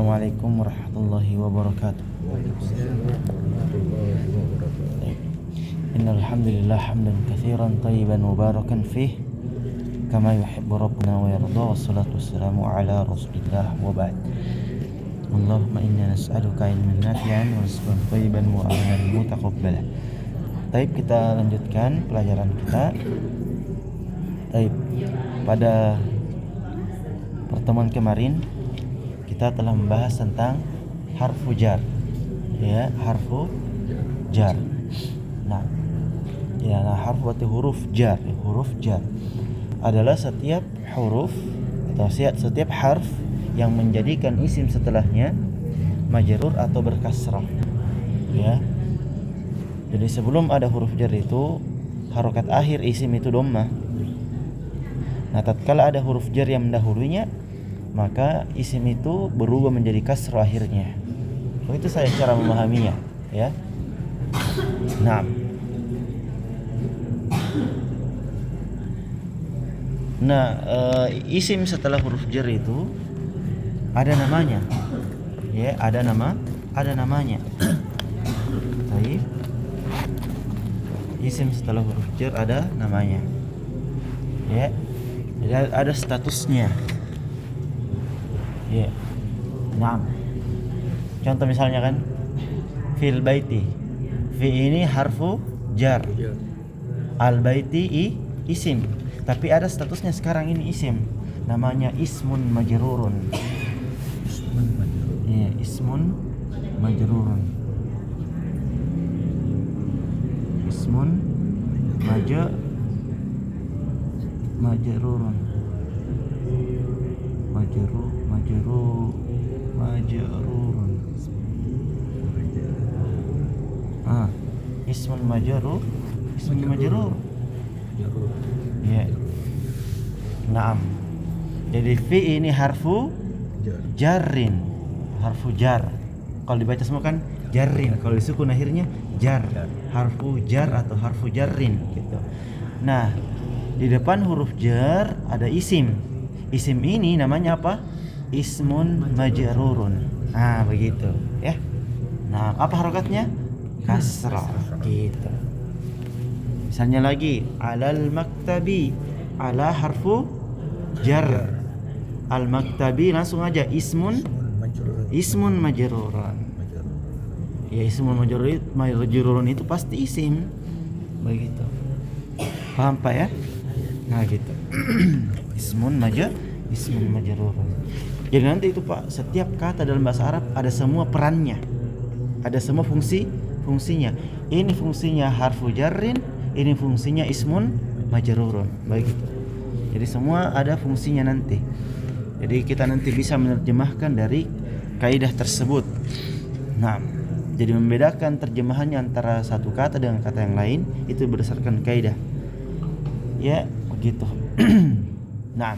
Assalamualaikum warahmatullahi wabarakatuh. Innal hamdalillah hamdan katsiran tayyiban mubarakan fih kama yuhibbu rabbuna wa yarda, wassalatu wassalamu ala rasulillah wa ba'd. Allahumma inna nas'aluka ilman nafi'an wa rizqan thayyiban wa amalan mutaqabbalan. Baik, kita lanjutkan pelajaran kita. Baik, pada pertemuan kemarin kita telah membahas tentang harfu jar, ya, harfu jar. Nah, harfu atau huruf jar. Huruf jar adalah setiap huruf atau setiap harf yang menjadikan isim setelahnya majrur atau berkasrah, ya. Jadi sebelum ada huruf jar itu harokat akhir isim itu dhammah. Nah, tatkala ada huruf jar yang mendahulunya, maka isim itu berubah menjadi kasrah akhirnya. Begitu saya cara memahaminya, ya. Isim setelah huruf jar itu ada namanya, ya, ada namanya. Baik. Isim setelah huruf jar ada namanya, ya. Jadi ada statusnya. Ya. Contoh misalnya kan fil baiti. Fi ini harfu jar. Al baiti isim. Tapi ada statusnya sekarang ini isim. Namanya ismun majrurun. Ya, ismun majrurun. Ismun majrurun. Ismun majrur. Ya. Naam. Jadi fi ini harfu jarrin. Harfu jar. Kalau dibaca semua kan jarrin. Kalau disukun akhirnya jar. Harfu jar atau harfu jarrin gitu. Nah, di depan huruf jar ada isim. Isim ini namanya apa? Ismun majrurun. Nah, begitu, ya. Nah, apa harokatnya? Kasrah, gitu. Misalnya lagi, alal maktabi. Ala harfu jar. Al maktabi langsung aja ismun majrurun. Ya, ismun majrurun itu pasti isim. Begitu. Paham Pak ya? Nah, gitu. Ismun majrurun. Jadi nanti itu Pak, setiap kata dalam bahasa Arab ada semua perannya. Ada semua fungsinya. Ini fungsinya harfu jarrin, ini fungsinya ismun majrurun. Begitu. Jadi semua ada fungsinya nanti. Jadi kita nanti bisa menerjemahkan dari kaidah tersebut. Nah, jadi membedakan terjemahannya antara satu kata dengan kata yang lain itu berdasarkan kaidah. Ya, begitu. Nah,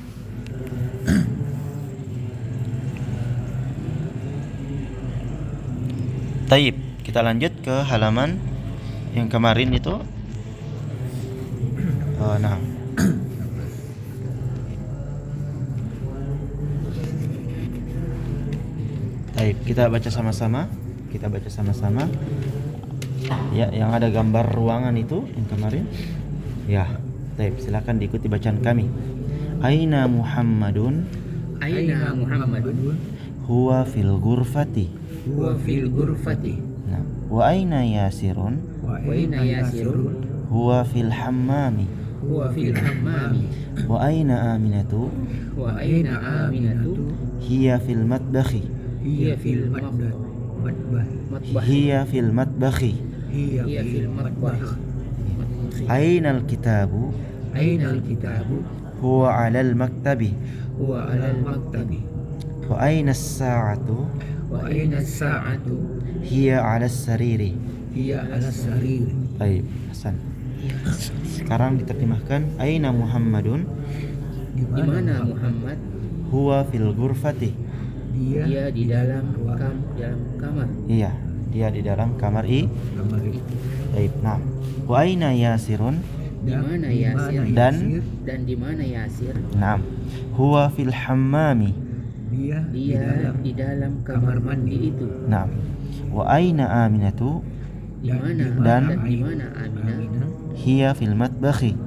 taib, kita lanjut ke halaman yang kemarin itu. Taib, kita baca sama-sama. Ya, yang ada gambar ruangan itu yang kemarin. Ya, taib, silakan diikuti bacaan kami. Aina Muhammadun. Huwa fil ghurfati. Nah, wa aina Yasirun. Huwa fil hammami. Wa aina Aminatu. Hiya fil matbakhi. Aina al-kitabu. Huwa 'alal maktabi. Wa aina as-sa'atu. Hiya 'alas sariri. Baik, Hasan. Sekarang diterjemahkan. Aina Muhammadun. Di mana Muhammad? Huwa fil ghurfati. Dia di dalam kamar. Iya, dia di dalam kamar Baik, nah. Wa aina Yasirun. Di mana Yasir? Dan di mana Yasir? Naam. Huwa fil hammami. Dia di dalam kamar mandi itu. Nah, wa aina Aminatu? Di mana Dan di mana Aminah? Hiya fil matbakhi.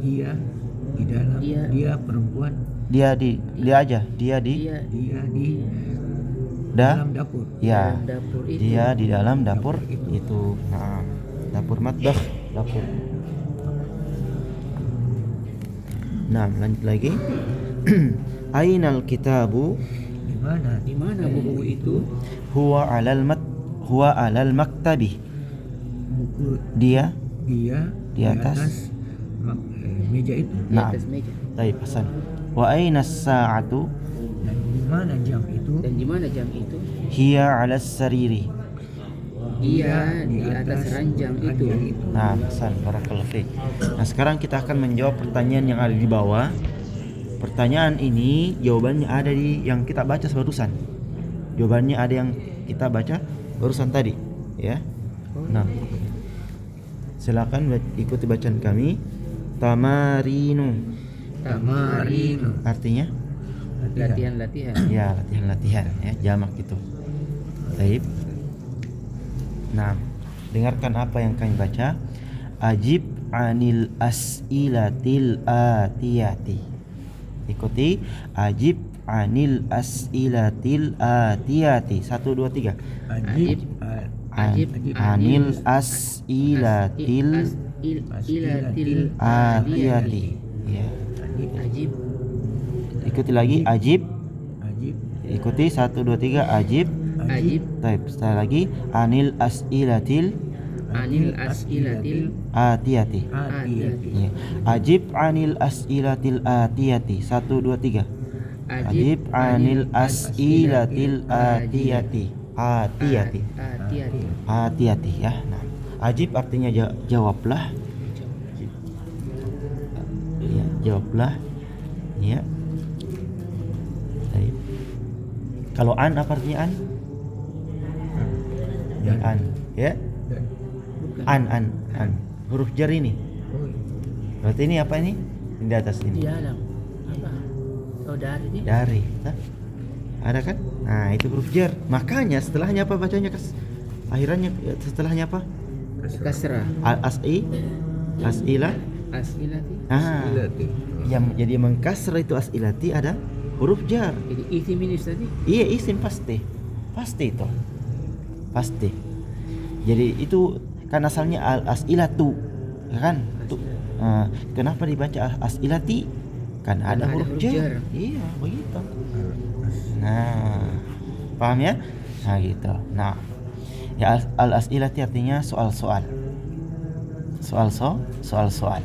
Dia di dalam dia perempuan Dia di Dia di da dalam dapur. ya. dalam dapur itu. Dia di dalam dapur itu. Nah, dapur matbakh, dapur. Nah, lanjut lagi. Ainal kitabu? Di mana buku itu? Huwa alal maktabi. buku Dia di atas meja itu. Di Nah, atas meja. baik, Hasan. Wa aina as-sa'atu? Dan di mana jam itu? Dan di mana jam itu? Hiya 'alas sariri. Dia di atas ranjang itu. Nah, Hasan, barakallahu fiik. Nah, sekarang kita akan menjawab pertanyaan yang ada di bawah. Pertanyaan ini jawabannya ada di yang kita baca barusan. Jawabannya ada yang kita baca barusan tadi, ya. Nah, silakan ikuti bacaan kami. Tamarinu. Artinya? Latihan-latihan. Ya, latihan-latihan ya, jamak gitu. Baik. Nah, dengarkan apa yang kami baca. Ajib anil as'ilatil atiyati. Ikuti. Ajib anil as'ilatil atiyati. 1 2 3. Ajib Anil as'ilatil ilatil atiyati. Ya. Ajib Ikuti lagi. Ajib. Ikuti 1 2 3. Ajib. Baik, sekali lagi. Anil as'ilatil atiyati. Ya. Ajib anil as'ilatil atiyati. 1 2 3. Ajib anil as'ilatil atiyati. Atiyati ya. Nah, ajib artinya jawablah. Ya, jawablah. Ya. Baik. Kalau an apa artinya an? An, ya. An. Huruf jar ini. Berarti ini apa ini? Di atas ini. di dalam apa? Oh, dari. Hah? Ada kan? Nah, itu huruf jar. Makanya setelahnya apa bacanya, akhirannya setelahnya apa? Kasrah. As'ila. As'ilati. Nah, yang jadi mengkasrah itu as'ilati ada huruf jar. Jadi isim ini tadi. Iya, isim pasti itu. Pasti. Jadi itu kan asalnya al-as'ilatu, ya kan? Kenapa dibaca as'ilati? Kan ada huruf jar. Iya, begitu. Nah, paham ya? Nah, gitu. Nah, ya al-as'ilati artinya soal-soal. Soal-soal.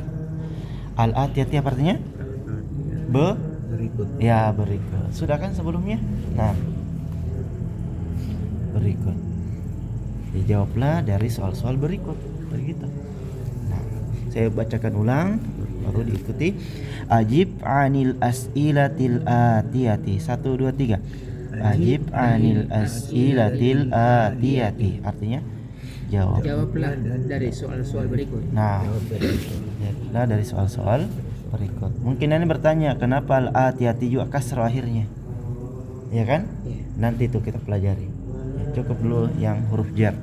Al-atiyati apa artinya? Berikut. Ya, berikut. Sudah kan sebelumnya? Nah, berikut. Dijawablah dari soal-soal berikut. Begitu. Nah, saya bacakan ulang baru diikuti. Ajib anil as'ilatil atiyati. 1 2 3. Ajib anil as'ilatil atiyati. Artinya Jawablah dari soal-soal berikut. Nah, jawablah dari soal-soal berikut. Mungkin Anda bertanya, kenapa al-atiyati juga kasrah akhirnya? Ya kan? Iya. Nanti itu kita pelajari. Ya, cukup dulu yang huruf jar.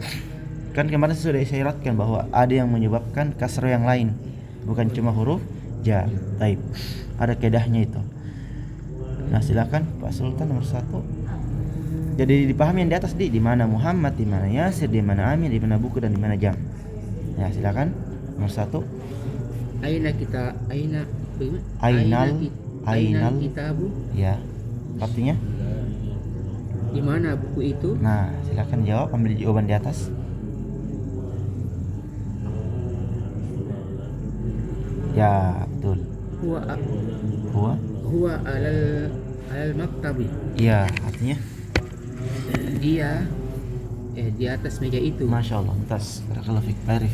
Kan kemarin sudah saya iratkan bahwa ada yang menyebabkan kasrah yang lain, bukan cuma huruf jar. Taib. Ada kedahnya itu. Nah, silakan Pak Sultan nomor 1. Jadi dipahami yang di atas di mana Muhammad, di mana Yasir, di mana Amin, di mana buku dan di mana jam. Ya, silakan nomor 1. Aina bagaimana? Ainal kitabu. Ya. Artinya? Di mana buku itu? Nah, silakan jawab, ambil jawaban di atas. Ya, betul. Huwa alal maktabi. Iya, artinya? Dia di atas meja itu. Masya Allah, mumtaz. Barakallahu fiik. Arif.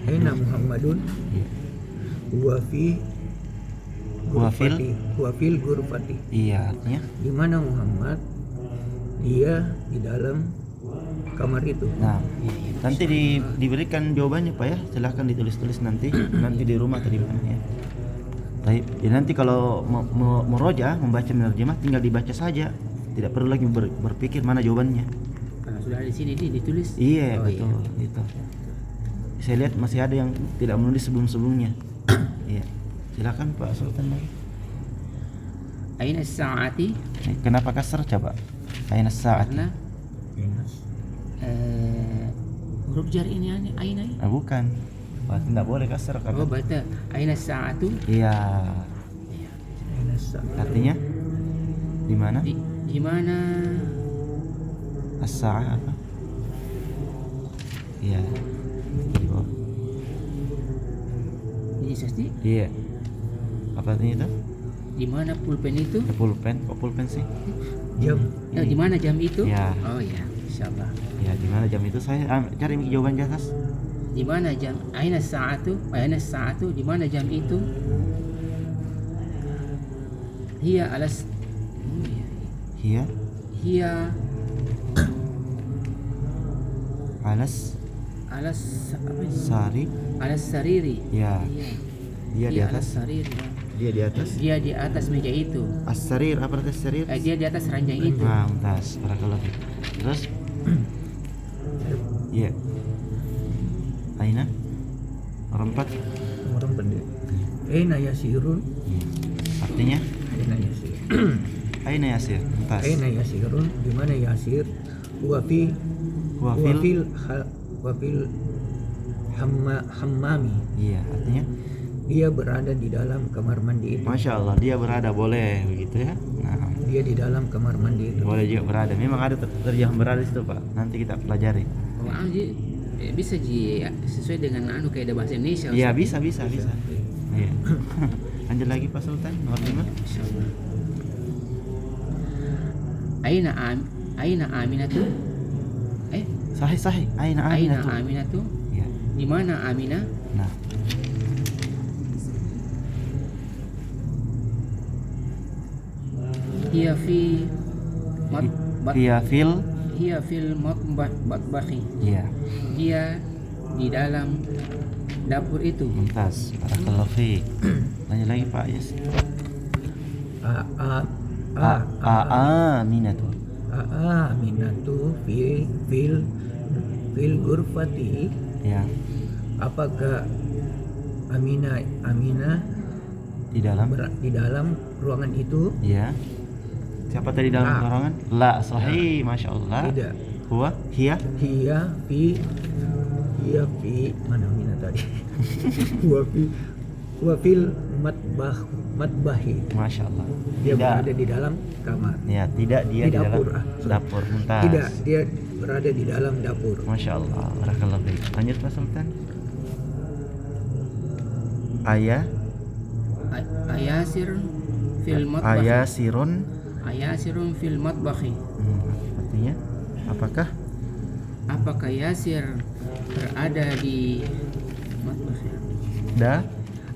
Aina Muhammadun? Huwa fil ghurfati. Iya, artinya? Di mana Muhammad? Dia di dalam kamar itu. Nah, nanti diberikan jawabannya Pak ya. Silahkan ditulis-tulis nanti di rumah atau di mana ya. Baik, ya nanti kalau meroja membaca menerjemah tinggal dibaca saja, tidak perlu lagi berpikir mana jawabannya. Karena sudah ada di sini ditulis. Iya, Oh, betul itu. Saya lihat masih ada yang tidak menulis sebelumnya. Iya, silakan Pak Sultan lagi. Aina as-sa'ati? Kenapa kasar coba? Aina as-sa'ati? Karena Minus. huruf jar ini aina. Bukan. Berarti tidak boleh kasar karena. Oh, berarti aina as-sa'atu? Iya. Minus. Artinya di mana? Di mana? As-sa'ah apa? Iya. Di bawah. Ini sasti? Iya. Apa artinya itu? Di mana pulpen itu? Pulpen, kok pulpen sih? Jam. Di mana jam itu? Ya. Oh ya, insyaallah. Ya, di mana jam itu? Saya cari jawaban di atas. Di mana jam? Aina as-sa'atu? Aina as-sa'atu? Di mana jam itu? Hiya alas. Hiya Hiya alas apa ini? sari. Alas sariri. Ya. Dia di Hiya alas atas. sariri. Dia di atas. Dia di atas meja itu. As-sarir, apa arti sarir? Dia di atas ranjang itu. Nah, mumtaz. Barakallahu fiik. Terus iya. Aina? Nomor 4. Nomor 4 dia. Aina yasirun. Artinya Aina yasir. aina yasir? Mumtaz. Aina yasirun. Di mana yasir? Huwa Wafil. hammami. Iya, artinya Dia berada di dalam kamar mandi itu. Masya Allah, dia berada, boleh begitu ya. Nah, Dia di dalam kamar mandi itu. boleh juga berada. Memang ada terjemahan berada di situ Pak. Nanti kita pelajari. Oh, bisa sesuai dengan kayak bahasa Indonesia. Iya, bisa. Iya. Lanjut lagi Pak Sultan, nomor 5. Insyaallah. Aina Aminatu? Sahih. Aina Aina Aminatu. Aminatu? Iya. Di mana Aminah? Nah, Hiya fi Hiya fil matbahi. Iya. Dia di dalam dapur itu. Mumtaz. Barakallahu fiik. Lanjut lagi Pak Yes. Aminatu. Aminatu fil gurfati. Ya. Apakah Aminah Di dalam. di dalam ruangan itu? Iya. Siapa tadi dalam La. ruangan? La, sahih, Masya Allah. Tidak. Hiya. Hiya fi mana Aminah tadi? Huwa fil matbahi. Masya Allah. Dia Tidak. berada di dalam kamar. Ya, tidak dia Di di dalam dapur. dapur. Mumtaz. Tidak, dia berada di dalam dapur. Masya Allah. Barakallahu fiik. Lanjut Pak Sultan. Ayasirun fil matbahi. Artinya apakah? Apakah Yasir berada di matbahi?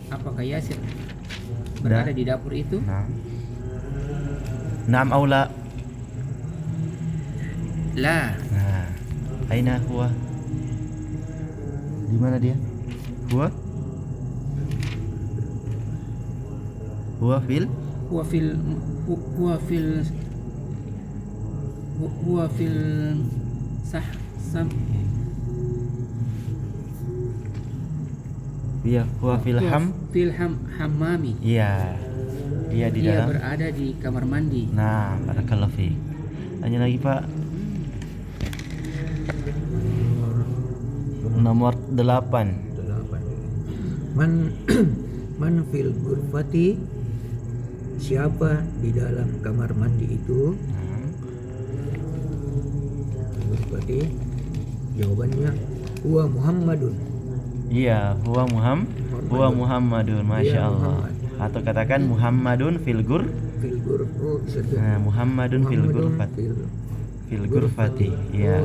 Apakah Yasir berada di dapur itu? Naam aw la? La. Nah, aina huwa? Di mana dia? Huwa fil hammami. Iya. Dia di Dia dalam. berada di kamar mandi. Nah, barakallahu fiik. Lanjut lagi Pak. Nomor 8. Man fil gurfati. Siapa di dalam kamar mandi itu? Gurfati. Jawabannya huwa Muhammadun. Iya, huwa Muhammadun. Masya Allah. Atau katakan Muhammadun fil Muhammadun fil gurfati. Iya.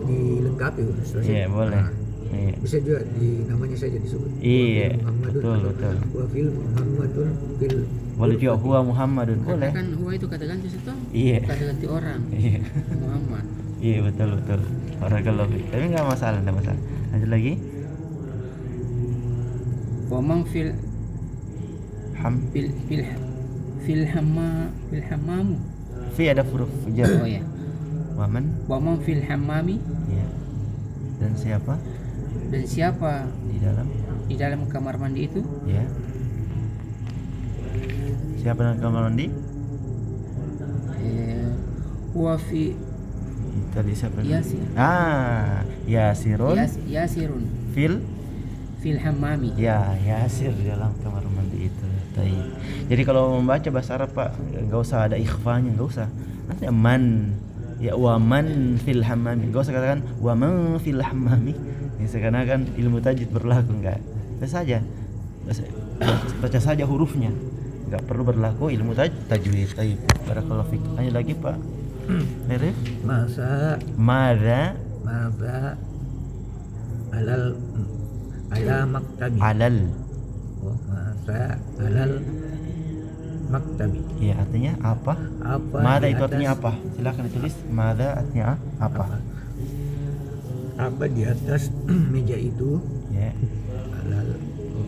Dilengkapi Ustaz. Iya, boleh. Iya. Bisa juga di namanya saja disebut. Iya, Muhammadun. betul. Wa fil Muhammadun fil. Boleh juga huwa Muhammadun, boleh. Katakan huwa itu kata ganti situ. Iya. Kata ganti orang. Iya. Muhammad. Iya, betul. Barakallahu fiik. Tapi enggak masalah. Lanjut lagi. Wa man fil fil fil fil hammamu. Fi ada huruf jar. Oh ya. Waman, Wa man fil hammami, ya. Dan siapa dan siapa di dalam, kamar mandi itu? ya. Siapa dalam kamar mandi? Huwa fi Tadi siapa? Yasir. Yasirun Yasirun fil hammami. ya, Yasir di dalam kamar mandi itu. Baik. Jadi kalau membaca bahasa Arab Pak, enggak usah ada ikhfanya, enggak usah. Nanti man, ya waman fil hammami. Enggak usah katakan waman fil hammami. Ya, seakan-akan ilmu tajwid berlaku, enggak. Baca saja. Baca saja hurufnya. Enggak perlu berlaku ilmu tajwid. Baik. Barakallahu fik. Tanya lagi Pak. Nerif? Mada ala maktabi. Masa alal maktabi. Ya, artinya apa? Mada itu artinya apa? Silakan ditulis. Mada artinya apa? Apa di atas meja itu? Ya.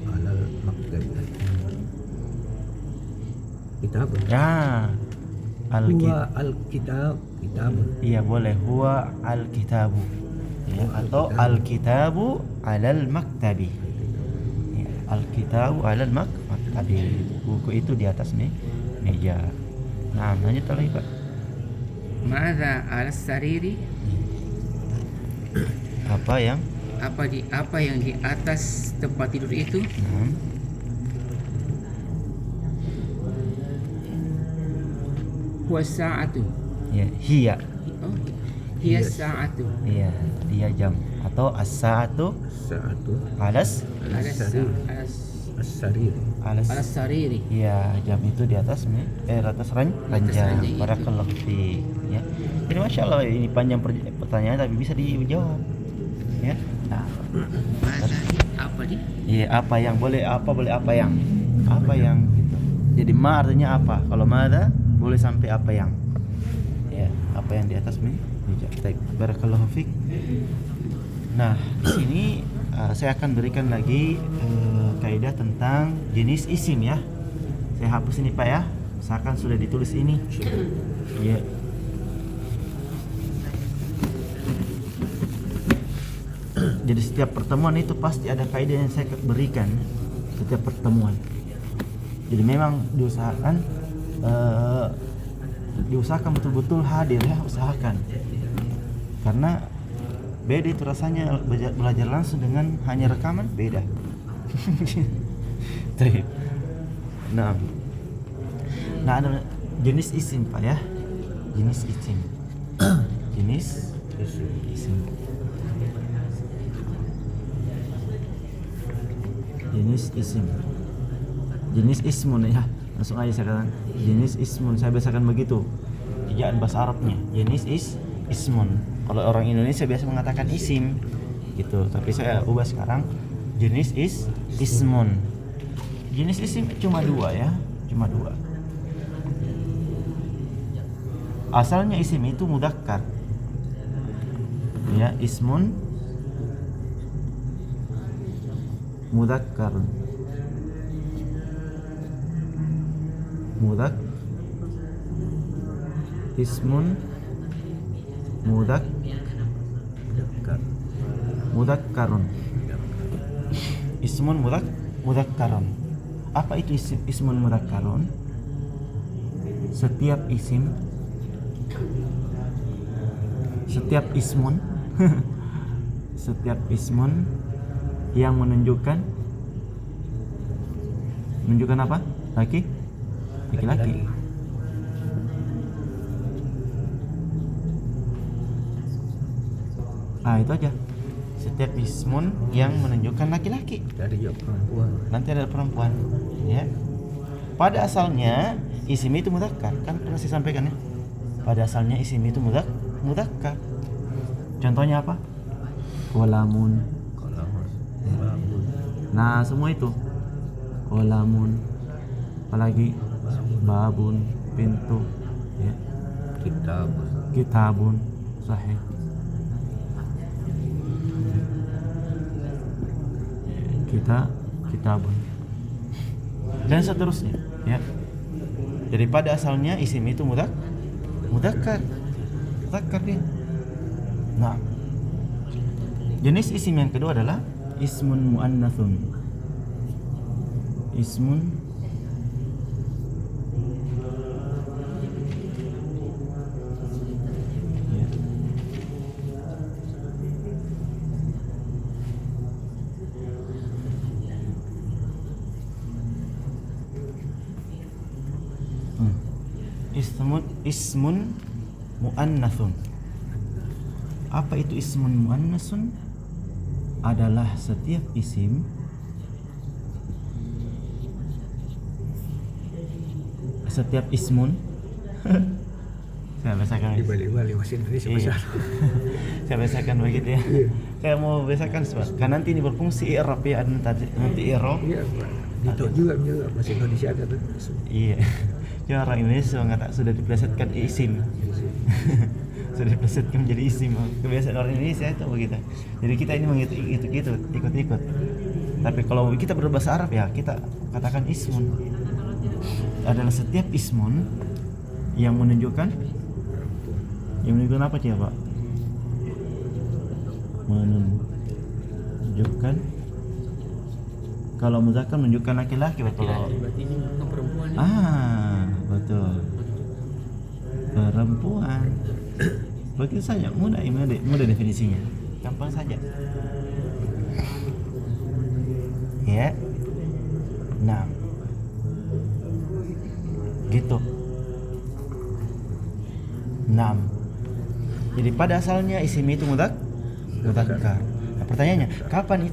Alal maktabi. Kitab. Ya. Huwa al-kitab. Iya boleh. Huwa al-kitabu. Ya, atau al-kitabu alal maktabi. Ya, al-kitabu alal maktabi. Buku itu di atas meja. Nah, lanjut lagi Pak. Ma'adha ala sariri, Apa yang? apa yang di atas tempat tidur itu? Huwa sa'atu. Ya, hiya. Oh, hiya sa'atu. Iya, dia jam atau as-saatu Sa'atu alas as-sarir. alas. Ala sariri. Iya, jam itu di atas ranjang. ranjang itu. Barakallahu fiik, ya. Jadi masya Allah ini panjang pertanyaan tapi bisa dijawab. Ya. Nah, Apa di? iya apa yang boleh apa yang gitu. Jadi ma artinya apa? Kalau mada boleh sampai apa yang. Ya, apa yang di atas meja. Baik, barakallahu fiik. Nah, di sini saya akan berikan lagi kaidah tentang jenis isim ya. Saya hapus ini Pak ya. Misalkan sudah ditulis ini. Ya. Jadi setiap pertemuan itu pasti ada kaidah yang saya berikan setiap pertemuan. Jadi memang diusahakan betul-betul hadir ya, usahakan. Karena beda itu rasanya belajar langsung dengan hanya rekaman, beda. Nah, ada jenis isim Pak ya. Jenis isim. Jenis isim. Jenis isim. Jenis ismun ya. Langsung aja saya katakan jenis ismun. Saya biasakan begitu. Ejaan bahasa Arabnya. Jenis ismun. Kalau orang Indonesia biasa mengatakan isim gitu. Tapi saya ubah sekarang jenis ismun. Jenis isim cuma dua ya. Cuma dua. Asalnya isim itu mudzakkar. Ya, ismun mudzakkar. Ismun mudakkarun. Ismun mudakkarun. Apa itu ismun mudakkarun? Setiap ismun setiap ismun yang menunjukkan apa? Laki-laki. Itu aja. Setiap ismun yang menunjukkan laki-laki. Dari perempuan. Nanti ada perempuan, ya. Pada asalnya isim itu mudzakkar, kan pernah saya sampaikan ya. Pada asalnya isim itu mudzakkar. Contohnya apa? Qalamun. Nah, semua itu. Qalamun. Apalagi babun, pintu, ya. Kitabun. Sahih. Kitabun. dan seterusnya, ya. Jadi pada asalnya isim itu mudzakkar dia. Nah, jenis isim yang kedua adalah ismun muannatsun. Ismun ya. Ismun muannatsun. Apa itu ismun muannatsun? Adalah setiap isim ismun saya bahasakan Di Bali bahasa Indonesia iya. besar. Saya bahasakan begitu ya. Saya mau bahasakan sebab kan nanti ini berfungsi i'rab ya, nanti i'rab. Iya, Pak. Dito juga bahasa Indonesia ada tuh. Iya. Cuma orang Indonesia sudah diplesetkan isim. Sudah diplesetkan menjadi isim. Kebiasaan orang Indonesia itu begitu. Jadi kita ini ikut-ikut. Tapi kalau kita berbahasa Arab ya kita katakan ismun. Adalah setiap ismun yang menunjukkan apa sih Pak? Menunjukkan kalau muzakkar menunjukkan laki-laki, betul. Berarti ini bukan perempuan. Betul. Perempuan. Begitu saja, mudah definisinya. Gampang saja. Ya. Nah. Gitu. 6. Jadi pada asalnya isim itu mudzakkar. Nah, pertanyaannya, kapan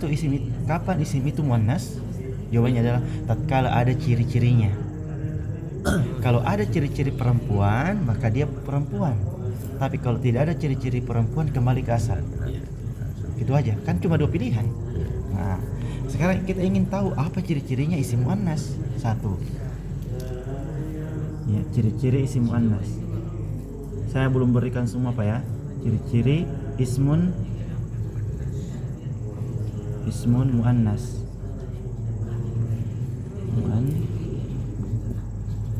isim itu muannas? Jawabannya adalah tatkala ada ciri-cirinya. Kalau ada ciri-ciri perempuan, maka dia perempuan. Tapi kalau tidak ada ciri-ciri perempuan, kembali ke asal. Gitu aja. Kan cuma 2 pilihan. Nah, sekarang kita ingin tahu apa ciri-cirinya isim muannas. 1. Ya, ciri-ciri isim muannas. Saya belum berikan semua Pak ya. Ciri-ciri ismun muannas.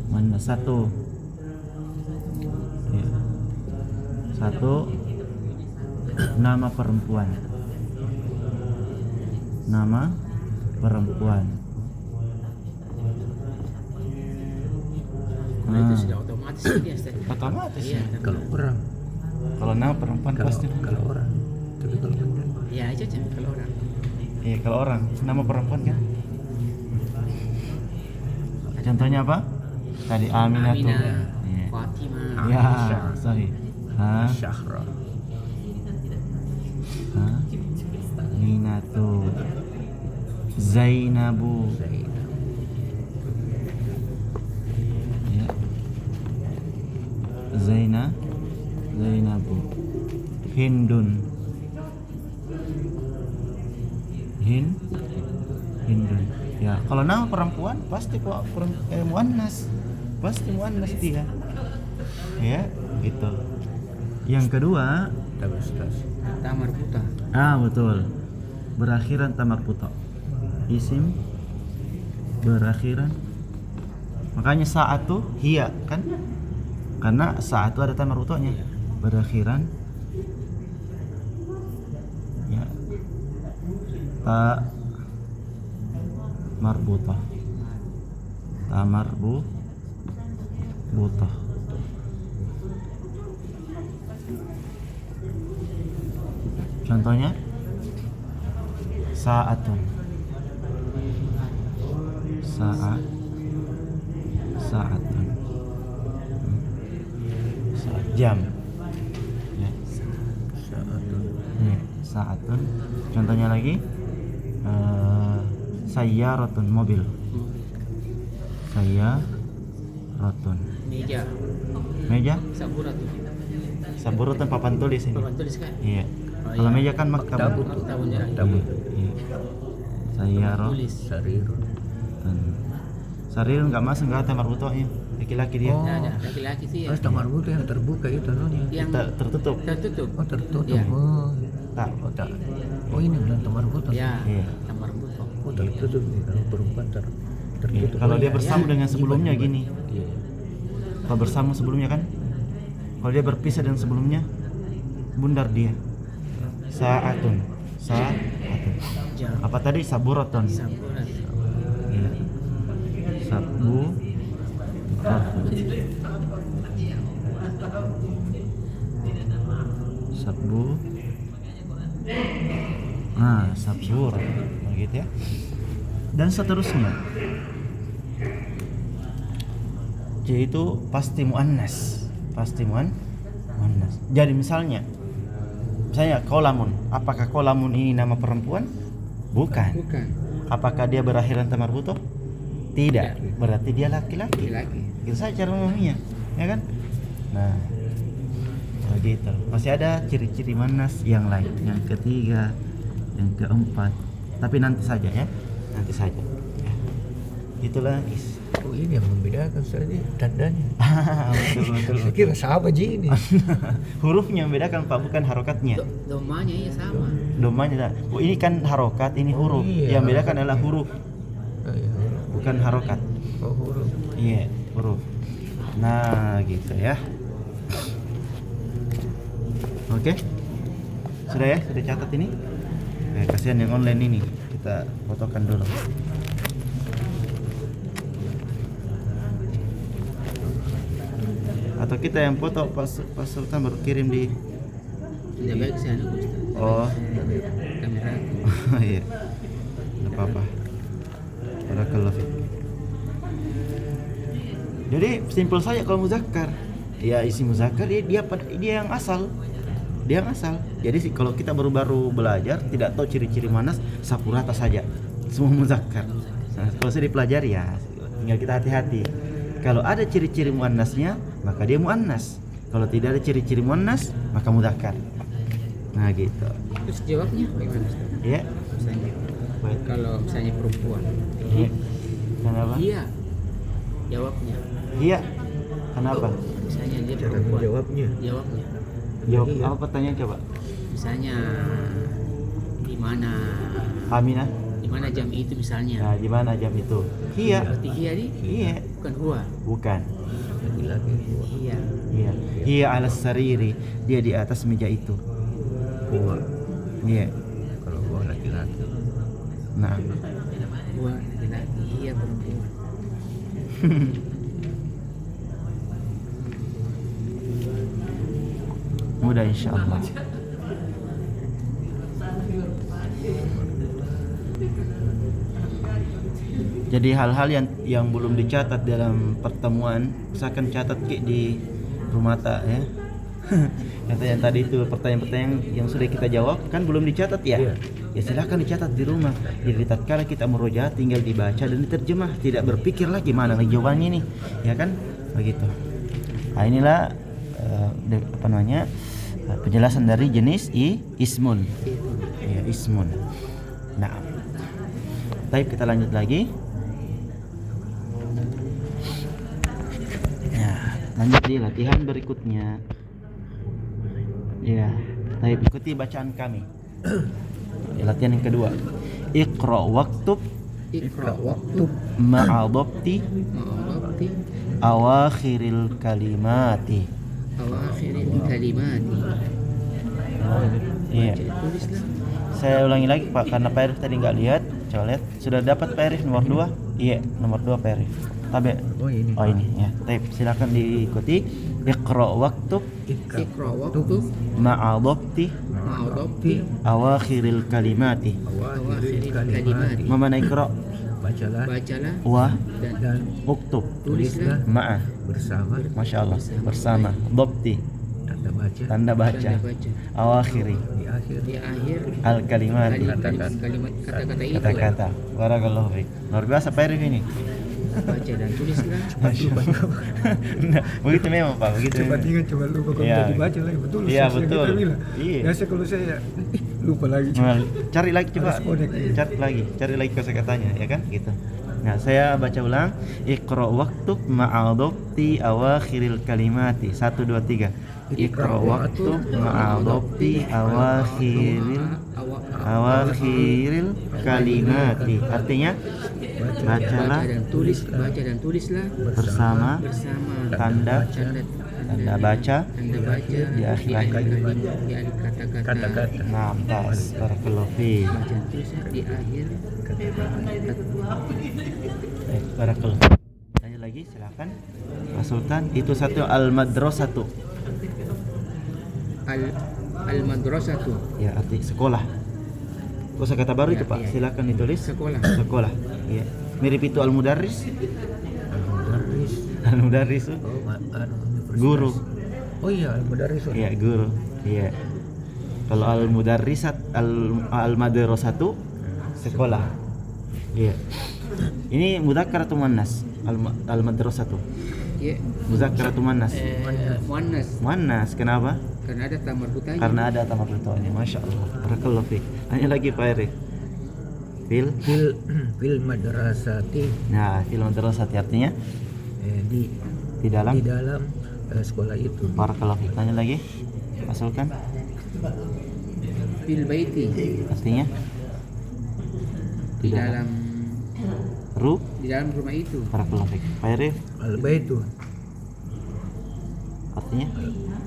Muannas 1. Ya. 1, nama perempuan. Nama perempuan. Nah, itu sudah otomatis dia. Otomatis Iya, ya. Kalau orang, Kalau nama perempuan pasti. kalau orang, tapi kalau benda Iya aja kalau orang. Iya, kalau orang nama perempuan kan. Contohnya apa? Tadi Aminah. Iya. Fatimah. Ya, sorry. Syahra, Aminatu. Zainabu. Ya. Zainabu. Hindun. Hindun. Ya, kalau nama perempuan pasti muannas. Pasti muannas dia. Ya, gitu. Yang kedua, Tamar buta. betul. Berakhiran tamar puta. Isim berakhiran. Makanya saat tuh hiya kan? Karena saat itu ada tamar putanya. Berakhiran ya. Ta marbutah. Butah. Contohnya saatun. Saat jam. Ya. Saatun. Contohnya lagi sayyaratun, mobil. Sayyaratun. Meja. Saburatun papan tulis ini. Papan tulis kan? Iya. Kalau meja kan maktab. Iya. Sayyarah. Tulis. Sarir nggak masuk, nggak ada marbutahnya. Laki-laki dia. Nah, ada laki-laki sih ya. tamar buta yang terbuka itu nonnya. Yang Tertutup. tertutup. Oh, tertutup. Iya. Tak. Oh, ini bukan tamar buta. Ya, Iya. tamar buta. Oh, tertutup nih. Kalau perempuan tertutup. Kalau Oh, dia iya, bersama iya. dengan sebelumnya Iban. gini. Iya. Kalau bersama sebelumnya kan, kalau dia berpisah dengan sebelumnya, bundar dia. Saatun. Jauh. Apa tadi? Saburaton. Saburan. Iya. Sabu. Sabu. Sabur. Begitu ya. Dan seterusnya. C itu pasti muannas. Muannas. Jadi misalnya kolamun. Apakah kolamun ini nama perempuan? Bukan. Bukan. Apakah dia berakhiran tamarbutoh? Tidak. Berarti dia laki-laki. Laki-laki. Gitu saja cara memahaminya, ya kan? Nah, begitu. Masih ada ciri-ciri muannas yang lain. Yang ketiga, yang keempat. Tapi nanti saja ya. Nanti saja. Ya. Itulah Oh, ini yang membedakan tadi tandanya. betul. Saya kira sama ji ini. Hurufnya membedakan Pak, bukan harokatnya. Domanya iya sama. Domanya dah. Oh, ini kan harokat, ini huruf. iya. Yang membedakan adalah huruf, Oh, iya. bukan harokat. Oh, huruf. Iya, huruf. Nah, gitu ya. Oke. Sudah ya? Sudah catat ini? Kasihan yang online ini. Kita fotokan dulu. Atau kita yang foto pas Sultan baru kirim di Tidak baik saya anu Ustaz. Oh, Kamera. iya. Enggak apa-apa. Barakallahu fiik. Jadi simpel saja kalau muzakkar. Ya isi muzakkar dia yang asal. Dia yang asal. Jadi kalau kita baru-baru belajar tidak tahu ciri-ciri muannas, sapu rata saja. Semua muzakkar. Nah, kalau sudah dipelajari ya tinggal kita hati-hati. Kalau ada ciri-ciri muannasnya, maka dia muannas. Kalau tidak ada ciri-ciri muannas, maka mudzakkar. Nah, gitu. Terus jawabnya bagaimana Ustaz? Ya. Misalnya Baik. kalau misalnya perempuan. Iya. Kenapa? Iya. Jawabnya. Iya. Kenapa? Misalnya dia Cara perempuan. menjawabnya. Jawabnya. Jawab Iya. apa pertanyaan coba? Misalnya di mana Aminah. jam itu misalnya. Nah, gimana jam itu? Iya. Berarti iya di Iya. bukan huwa. Bukan. Laki-laki. Iya. Iya. Iya ala sariri. Dia di atas meja itu. Huwa. Iya. Kalau huwa laki-laki. Nah. Huwa laki-laki, iya perempuan. Mudah insyaallah. Jadi hal-hal yang belum dicatat dalam pertemuan, misalkan catat di rumah tak ya. Kata yang tadi itu pertanyaan-pertanyaan yang sudah kita jawab kan belum dicatat ya. Iya. Ya silakan dicatat di rumah. Jadi tatkala kita merojaah tinggal dibaca dan diterjemah, tidak berpikir lagi mana lagi jawabannya nih, ya kan? Begitu. Nah, inilah penjelasan dari jenis ismun. Ya, ismun. Nah. Baik, kita lanjut lagi. Lanjut di latihan berikutnya. Ya, baik, ikuti bacaan kami. Ya, latihan yang kedua. Iqra waktub Iqra waktub ma'adabti ma'adabti awakhiril kalimati. awakhiril kalimati. Iya. Tulislah. Saya ulangi lagi Pak karena Pak Arif tadi nggak lihat. Coba lihat. Sudah dapat Pak Arif nomor 2? Iya, nomor 2 Pak Arif. Tabe. Oh, ini. Oh ini ya. Baik, silakan diikuti. Iqra waktub Iqra waktub ma'adabti ma'adabti awakhiril kalimati. Awakhiril kalimati. kalimati. Mana iqra Bacalah Bacalah wa dan uktub tulislah ma'a. bersama Masya Allah. Bersama dabti tanda baca tanda baca tanda baca awakhiri di akhir di akhir al kalimati kalimat kata-kata itu. kata-kata. Barakallahu fiik. Luar biasa Pak Arif ini. Baca dan tulislah. Masya Allah. Nah, begitu memang Pak, begitu. Cepat memang. ingat, coba lupa kalau Iya. udah dibaca lagi betul. Iya, sesuai yang betul. kita bilang. Iya. Biasa kalau saya lupa lagi. Nah, cari lagi coba. Harus connect, iya. Cari lagi kosakatanya ya kan gitu. Nah, saya baca ulang. Iqra waktub ma'adabti awakhiril kalimati. 1 2 3. Iqra waktub ma'adobti awakhiril kalimati. Artinya bacalah baca dan tulislah bersama tanda baca di akhir kata-kata. Nah, tas barakallahu fiik. Baca dan tulislah di akhir Barakallahu. Tanya lagi silakan. Pak Sultan, itu satu al-madrasatu. Al-madrasatu. Ya, arti sekolah. Kosakata baru itu, Pak. Silakan ditulis. Sekolah. Iya. Mirip itu al-mudarris. Al-mudarris. Al-mudarris. Universitas. Guru. Oh iya, al-mudarris. Iya, guru. Iya. Kalau al-mudarrisat al-madrasatu sekolah. Iya. Ini mudzakkar atau muannas? Al-madrasatu. Iya. Mudzakkar atau muannas? Muannas. Muannas. Kenapa? Karena ada tamar butanya. Karena ada tamar butanya. Masya Allah. Barakallahu fiik. Hanya lagi Pak Eri. Fil madrasati. Nah, fil madrasati artinya Di dalam sekolah itu. Barakallahu fiik. Tanya lagi. Pasulkan. Fil baiti. Artinya Di dalam rumah itu. Barakallahu fiik. Pak Eri. Al-baitu. Artinya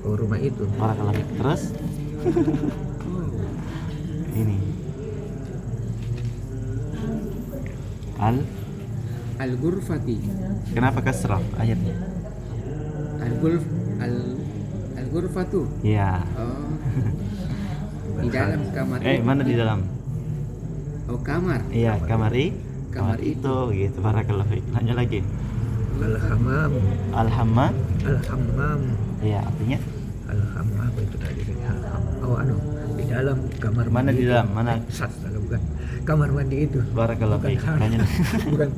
Rumah itu. Barakallahu fiik. Terus ini Al-ghurfati. Kenapa kasrah ayatnya? Al-ghurfatu. Ya. Oh. Di dalam kamar. Mana di dalam? Oh, kamar. Iya, kamar Kamar itu gitu. Barakallahu fiik. Tanya lagi. Al-hammam. Al-hammam. Al-hammam. Iya, artinya Al-hammam itu tadi. Oh, di dalam kamar mana mandi. di dalam? Mana? Bukan. Kamar mandi itu. Barakallahu fiik. Tanya. Bukan.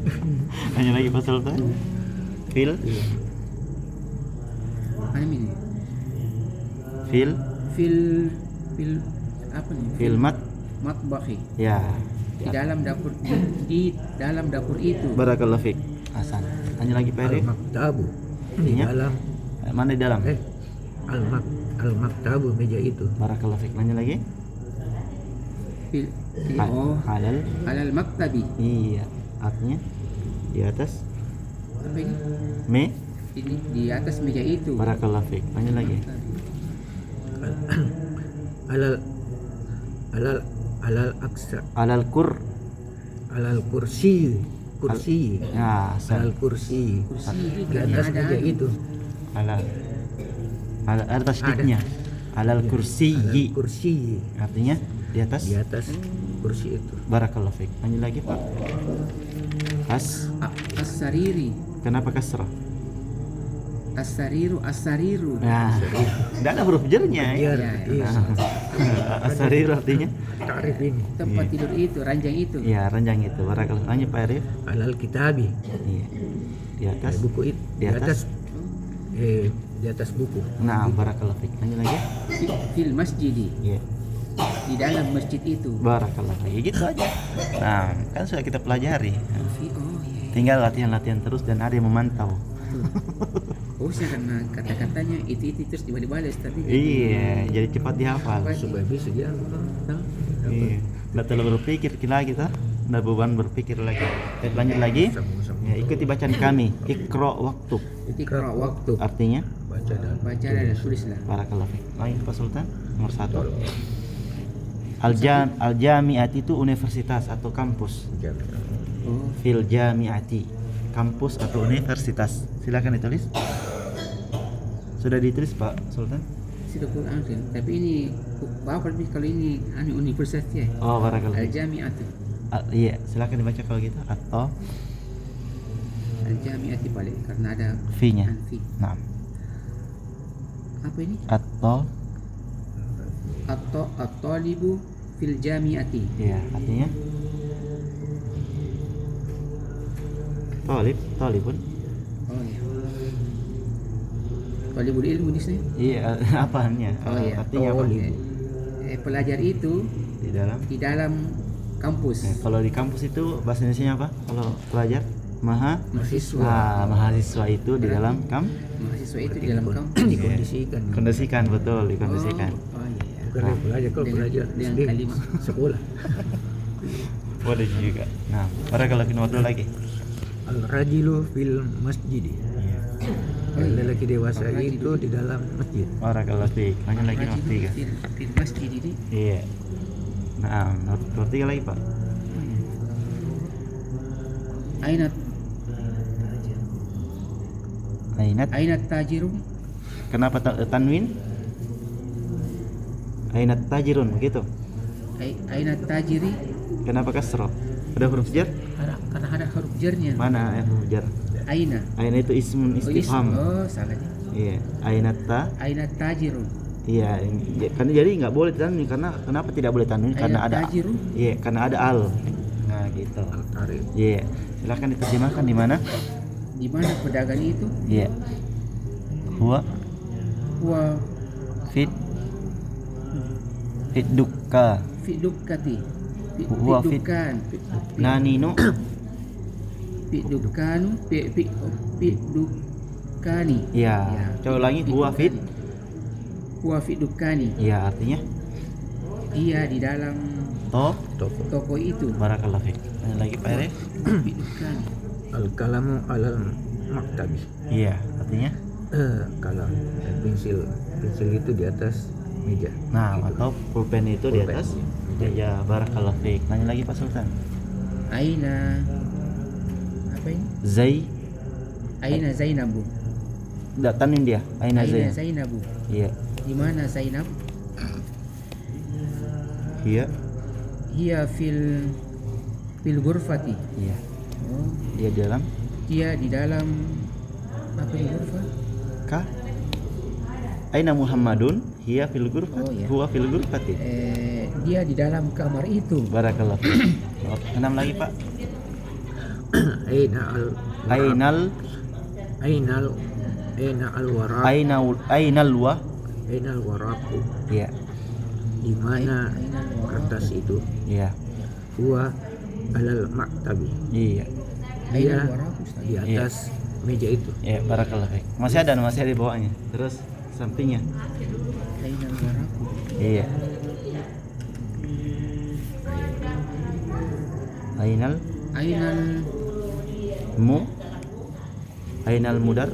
Tanya lagi Pak Sultan. Fil Ini. fil apa nih? filmat. Matbakhi. Ya. Di dalam dapur itu. Barakallahu fiik. Hasan. Tanya lagi Pak Eri. Al-maktabu. Di Artinya? dalam. Mana di dalam? Al-maktabu meja itu. Barakallahu fiik. Tanya lagi. Alal maktabi. Iya. Artinya di atas Apa ini? Ini di atas meja itu. Barakallahu fiik. Tanya lagi. Alal aksa. Alal kursi. Ya, Alal kursi. Di atas meja itu. Alal atas diknya. Alal kursi. Kursi. Artinya di atas Kursi itu. Barakallahu fiik. Tanya lagi Pak. As-sariri. Kenapa kasrah? As-sariru. Nah, tidak ada huruf jernya. Biar As-sariru artinya tarif ini. Tempat tidur itu, ranjang itu. ya ranjang itu. Barakallahu. Tanya Pak Arif. Alal kitabi. Iya. Di atas Buku itu. Di atas? Di atas buku. Nah, barakallahu fiik. Tanya lagi. Fil masjidi. Iya. Di dalam masjid itu. Barakallahu fiik. Gitu aja. Nah, kan sudah kita pelajari. Iya. Tinggal latihan terus dan ada yang memantau. Oh, karena kata-katanya itu terus dibalik-balik tadi. Iya, jadi cepat dihafal. Supaya bisa dia. Iya. Nggak terlalu berpikir lagi kita. Nggak beban berpikir lagi. Kita lanjut lagi. Ya, ikuti bacaan kami. Iqra waktub. Iqra waktu. Artinya Baca dan tulislah. barakallahu fiik. Lain Pak Sultan. Nomor 1. Al-jami'ati itu universitas atau kampus. Oh, Fil jami'ati, kampus atau universitas. Silakan ditulis. Sudah ditulis Pak Sultan? sudah Quran kan. Tapi ini Bapak lebih kalau ini universitas ya. Oh, barakallahu fiik. Al-Jami'atu. Iya, silakan dibaca kalau gitu atau Al-Jami'ati balik karena ada fi-nya. fi. Nah, Apa ini? atau At-talibu fil jami'ati. iya, artinya talibun. Oh iya. Talibul ilmu di sini. Iya, apanya? Oh iya. Artinya apa? Pelajar itu Di dalam. di dalam kampus. Kalau di kampus itu bahasa Indonesianya apa? Kalau pelajar mahasiswa. Mahasiswa itu di dalam Mahasiswa itu di dalam kampus. Dikondisikan. kondisikan, betul, dikondisikan. Oh iya. Bukan belajar kalau belajar dengan SD, kalimat. sekolah. Boleh juga. Nah, barakallahu fiik, waktu lagi. Al-rajilu fil masjid. Lelaki dewasa itu di dalam masjid. Barakallahu fiik. Nanya lagi nomor 3. Fil masjid ini. Iya. Nah, nomor 3 lagi, Pak. Ainat tajirun. Kenapa tanwin? Ainat tajirun begitu. Ainat tajiri. Kenapa kasroh? Ada huruf jar? Karena ada huruf jarnya. Mana huruf jar? Aina. Aina itu ismun istifham. Oh, salah nih. Iya, Ainat tajirun. Iya, karena jadi nggak boleh tanwin, karena kenapa tidak boleh tanwin? Karena Ainat ada tajirun. Iya, karena ada al. Nah, gitu. Al-tarif. Iya. Silakan diterjemahkan di mana? Di mana pedagang itu? Iya. Huwa Huwa fit dukka. fi dukkati. Huwa fit Dukan. naninu. Fi dukanu. Fi dukani. Iya. Ya. Coba ulangi, huwa fit. Huwa fi dukani. Iya, artinya Dia di dalam toko itu. barakallahu fiik. Ada lagi Pak Ere? Fi dukani. Al-kalamu alal maktabi. Iya, artinya Kalam dan pensil itu di atas meja. nah, Gitu. atau pulpen itu di Pulpen, atas iya. ya, barakallahu fiik. Nanya lagi Pak Sultan. Aina apa ini? Aina Zainabu. Enggak tanwin dia. Aina Aina Zain. Zainabu. Iya. Di mana Zainab? Iya. Hiya fil ghurfati. Iya. Oh, Dia di dalam dia di dalam apa di ghurfa? ka Aina Muhammadun hiya fil ghurfati. Oh, iya. Huwa fil ghurfati. Dia di dalam kamar itu. Barakallahu fiik. 6 lagi Pak. Ainal waraku. Iya. Di mana Ainal waraku. kertas itu? Iya. Huwa alal maktabi. Iya. Dia Ainal waraku, Ustaz. di atas meja itu. Iya, barakallahu fiik. Masih ada di bawahnya. Terus sampingnya. Ainal waraku. Iya. Ainal mudar.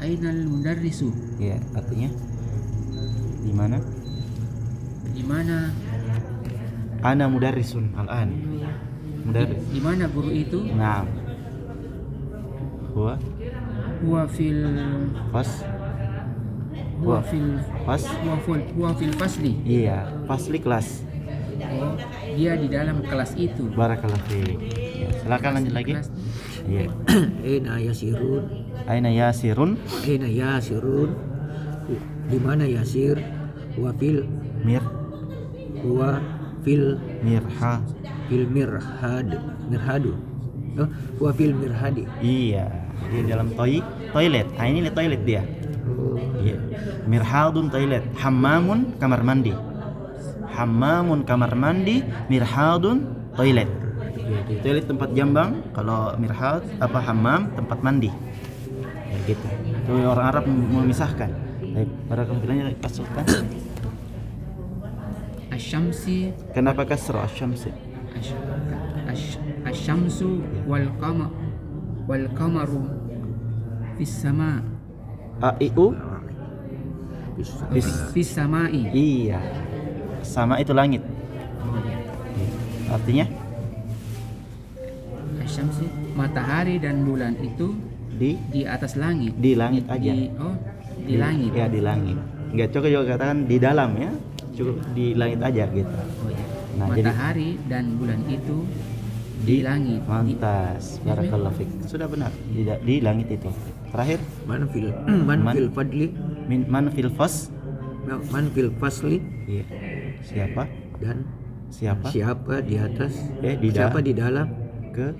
Ainal mudarrisu. Iya, artinya di mana? Di mana Ana mudarrisun al-an. Mudarris. di mana guru itu? Naam. Huwa Huwa fil fas. huwa fil Fas. huwa fil fasli. Iya, fasli kelas. Oh, dia di dalam kelas itu. Barakallahu fiik. Ya, silakan lanjut lagi. Kelas. Iya. Aina yasirun. Aina yasirun Aina yasirun. Di mana Yasir? Huwa fil mirha. Mirhadu. Oh, huwa fil mirhadi. Iya, di dalam toilet. Nah, ini toilet dia. Oh, Iya. Mirhadun toilet. Hammamun kamar mandi. Mirhadun toilet. Toilet tempat jambang, kalau mirhad apa hammam tempat mandi. Ya gitu. Itu orang Arab memisahkan. Baik, barakallahu fiik. Pas Sultan. Asyamsi Kenapa kasra asyamsi? asyamsu wal qamaru fis sama Aiu. fis samai. Iya. Sama itu langit. Artinya Asyamsi matahari dan bulan itu di atas langit. di langit aja. Di langit. Ya, di langit. Enggak cukup juga katakan di dalam ya. Cukup di langit aja gitu. Oh, iya. Nah, jadi matahari dan bulan itu di langit. Mantas. Barakallahu fiik. Sudah benar. Di langit itu. Terakhir, man fil fadli. man fil fas. Man fil fasli. Iya. Siapa? Dan Siapa? siapa di atas? Di Siapa di dalam ke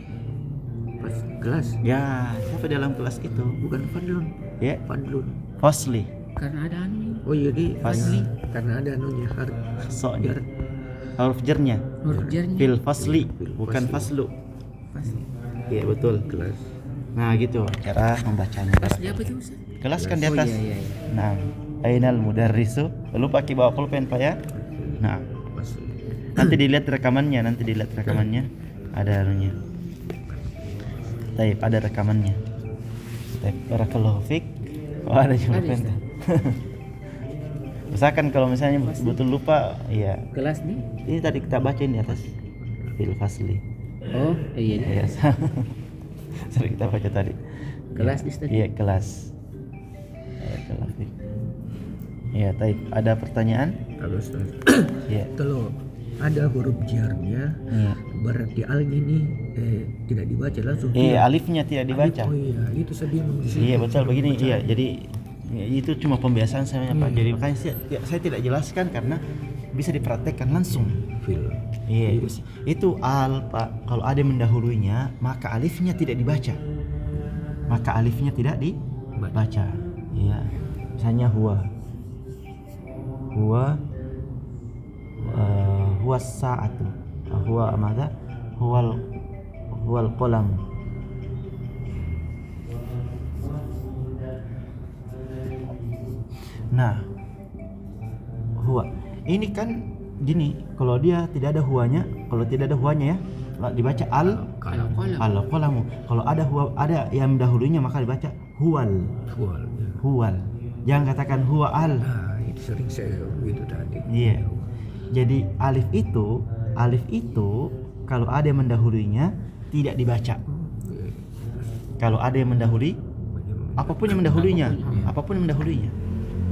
kelas? ya, siapa dalam kelas itu? Bukan fadlun. Ya, Fadlun. fasli. Karena ada anu. Oh iya, di Fasli. karena ada anunya Huruf jernya. Huruf jarnya. Fil fasli, bukan fasli. faslu. Fasli. Iya betul. Kelas. Nah gitu cara membacanya. Kelas di apa itu Ustaz? Kelas kan di Oh atas. iya. Nah, ainal mudarrisu. Lu pakai bawa pulpen Pak ya? Nah, Masuk. nanti dilihat rekamannya, ada anunya. Taib, ada rekamannya. Taib, barakallahu fiik. Oh, ada pulpen. Ustaz. Usahakan kalau misalnya betul lupa, ya. Kelas nih? Ini tadi kita bacain di atas fil fasli. Oh iya. Iya. Sering kita baca tadi. Kelas di Ustaz? Iya, kelas. Barakallahu fiik. Ya, taib. Ada pertanyaan? Kalau Ustaz, Iya. kalau ada huruf jarnya, Iya. berarti al ini tidak dibaca langsung. Alifnya tidak dibaca. Oh iya, itu saya bingung di sini. Iya betul begini. Iya, jadi ya, itu cuma pembiasaan saya Pak. Jadi makanya saya tidak jelaskan karena bisa dipraktekkan langsung. Fil. Iya. Itu al Pak. Kalau ada yang mendahulunya, maka alifnya tidak dibaca. Iya. Misalnya huwa sa'atu. Huwa madza? Huwal qalam. Nah, huwa. Ini kan gini, kalau dia tidak ada huwanya ya, dibaca Kalau al-qalamu. Kalau ada yang mendahulunya maka dibaca huwal. Fual. Ya. Huwal. Jangan katakan huwa al. Nah, itu sering saya begitu tadi. Iya. Jadi alif itu kalau ada yang mendahulunya tidak dibaca. Kalau ada yang mendahului, apapun yang mendahulunya,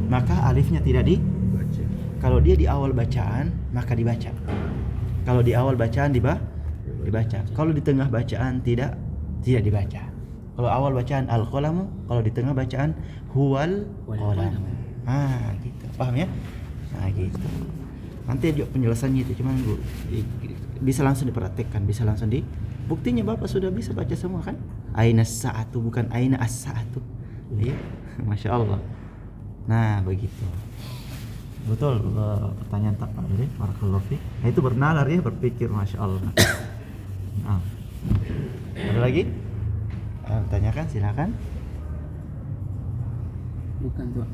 maka alifnya tidak Baca. Kalau dia di awal bacaan maka dibaca. Kalau di awal bacaan dibaca. Kalau di tengah bacaan tidak dibaca. Kalau awal bacaan al-qalamu, kalau di tengah bacaan huwal qalam. Gitu. Paham ya? Nah, gitu. Nanti juga penjelasannya itu cuman bisa langsung dipraktekkan, bisa langsung buktinya Bapak sudah bisa baca semua kan? Aina sa'atu bukan aina as-sa'atu. Iya. Masya Allah. Nah, begitu. Betul, pertanyaan tak Pak Dede, barakallahu fiik. Nah, itu bernalar ya, berpikir Masya Allah. Nah. Ada lagi? Tanyakan, silakan. Bukan tuh.